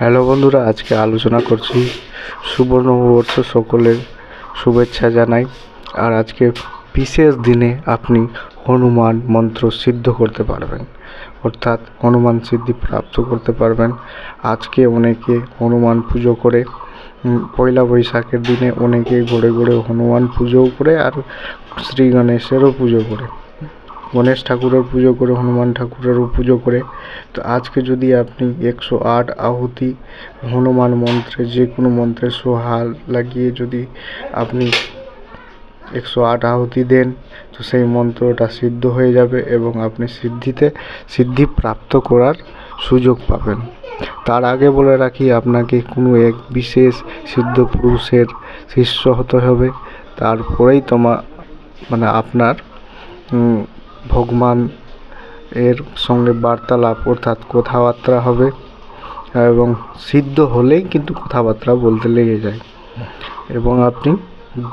Hello বন্ধুরা, আজকে আলোচনা করছি শুভ নববর্ষ। সকলের শুভেচ্ছা জানাই। আর আজকে বিশেষ দিনে আপনি হনুমান মন্ত্র সিদ্ধ করতে পারবেন, অর্থাৎ হনুমান সিদ্ধি প্রাপ্ত করতে পারবেন। আজকে অনেকে হনুমান পুজো করে, পয়লা বৈশাখের দিনে অনেকে ঘরে ঘরে হনুমান পুজোও করে, আর শ্রী গণেশেরও পুজো করে, গণেশ ঠাকুরের পুজো করে, হনুমান ঠাকুরেরও পুজো করে। তো আজকে যদি আপনি 108 আহুতি হনুমান মন্ত্রে, যে কোনো মন্ত্রে সোহা লাগিয়ে যদি আপনি 108 আহুতি দেন, তো সেই মন্ত্রটা সিদ্ধ হয়ে যাবে এবং আপনি সিদ্ধি প্রাপ্ত করার সুযোগ পাবেন। তার আগে বলে রাখি, আপনাকে কোনো এক বিশেষ সিদ্ধ পুরুষের শিষ্য হতে হবে। তারপরেই আপনার ভগবান এর সঙ্গে বার্তালাপ, অর্থাৎ কথাবার্তা হবে, এবং সিদ্ধ হলেই কিন্তু কথাবার্তা বলতে লেগে যায়। এবং আপনি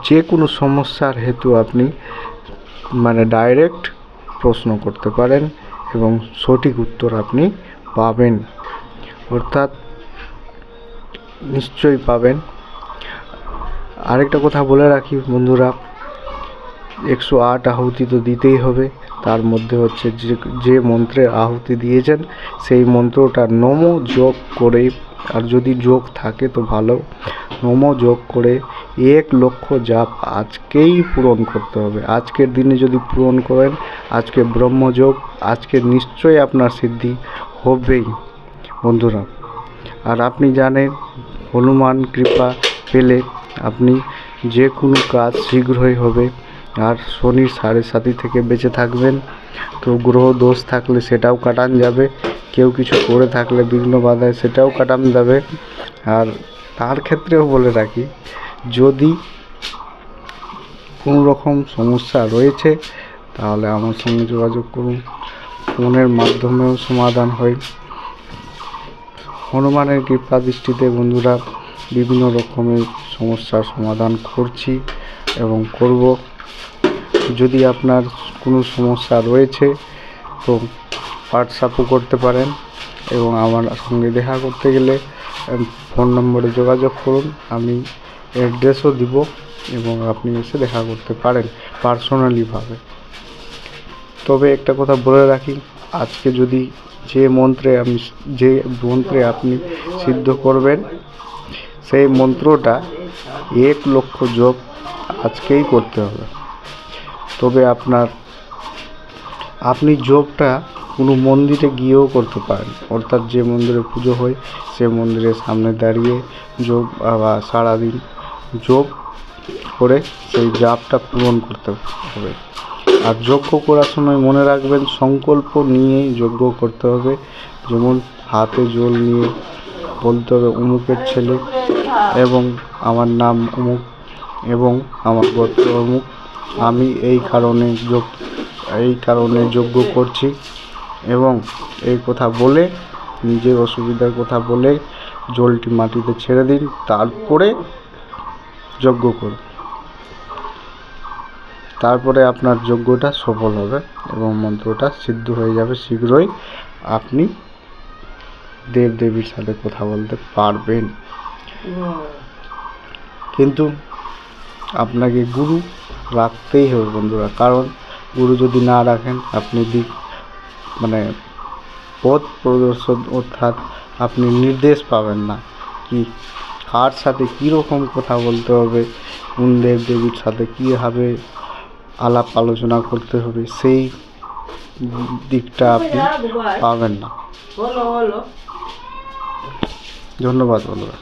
যে কোনো সমস্যার হেতু আপনি ডাইরেক্ট প্রশ্ন করতে পারেন এবং সঠিক উত্তর আপনি পাবেন, অর্থাৎ নিশ্চয়ই পাবেন। আরেকটা কথা বলে রাখি বন্ধুরা, 108 আহুতি তো দিতেই হবে। তার মধ্যে হচ্ছে যে মন্ত্রে আহুতি দিয়েছেন সেই মন্ত্রটা নম যোগ করে, আর যদি যোগ থাকে তো ভালো, নম যোগ করে 1 লক্ষ জাপ আজকেই পূরণ করতে হবে। আজকের দিনে যদি পূরণ করেন, আজকে ব্রহ্মযোগ, আজকে নিশ্চয়ই আপনার সিদ্ধি হবেই বন্ধুরা। আর আপনি জানেন, হনুমান কৃপা পেলে আপনি যে কোনো কাজ শীঘ্রই হবে। আর শনির 7.5 থেকে বেঁচে থাকবেন। তো গ্রহ দোষ থাকলে সেটাও কাটান যাবে, কেউ কিছু করে থাকলে বিঘ্ন বাধায় সেটাও কাটান যাবে। আর তার ক্ষেত্রেও বলে রাখি, যদি কোনো রকম সমস্যা রয়েছে তাহলে আমার সঙ্গে যোগাযোগ করুন, ফোনের মাধ্যমেও সমাধান হয়। হনুমানের কৃপা দৃষ্টিতে বন্ধুরা বিভিন্ন রকমের সমস্যার সমাধান করছি এবং করব। যদি আপনার কোনো সমস্যা রয়েছে তো হোয়াটসঅ্যাপও করতে পারেন, এবং আমার সঙ্গে দেখা করতে গেলে ফোন নম্বরে যোগাযোগ করুন। আমি অ্যাড্রেসও দিব এবং আপনি এসে দেখা করতে পারেন পার্সোনালিভাবে। তবে একটা কথা বলে রাখি, আজকে যদি যে মন্ত্রে আপনি সিদ্ধ করবেন সেই মন্ত্রটা 1 লক্ষ জপ আজকেই করতে হবে। তবে আপনি জপটা কোনো মন্দিরে গিয়েও করতে পারেন, অর্থাৎ যে মন্দিরে পুজো হয় সে মন্দিরের সামনে দাঁড়িয়ে জপ বা সারাদিন জপ করে সেই জাপটা পূরণ করতে হবে। আর যজ্ঞ করার সময় মনে রাখবেন, সংকল্প নিয়ে যজ্ঞ করতে হবে। যেমন হাতে জল নিয়ে বলতে হবে, অমুকের ছেলে এবং আমার নাম অমুক এবং আমার গোত্র অমুক, আমি এই কারণে যজ্ঞ করছি, এবং এই কথা বলে, নিজের অসুবিধার কথা বলে জলটি মাটিতে ছেড়ে দিন। তারপরে যজ্ঞ করুন, তারপরে আপনার যজ্ঞটা সফল হবে এবং মন্ত্রটা সিদ্ধ হয়ে যাবে। শীঘ্রই আপনি দেবদেবীর সাথে কথা বলতে পারবেন। কিন্তু আপনাকে গুরু রাখতেই হবে বন্ধুরা, কারণ গুরু যদি না রাখেন আপনি পথ প্রদর্শন, অর্থাৎ আপনি নির্দেশ পাবেন না কি কার সাথে কীরকম কথা বলতে হবে, কোন দেবদেবীর সাথে কীভাবে আলাপ আলোচনা করতে হবে, সেই দিকটা আপনি পাবেন না। ধন্যবাদ বন্ধুরা।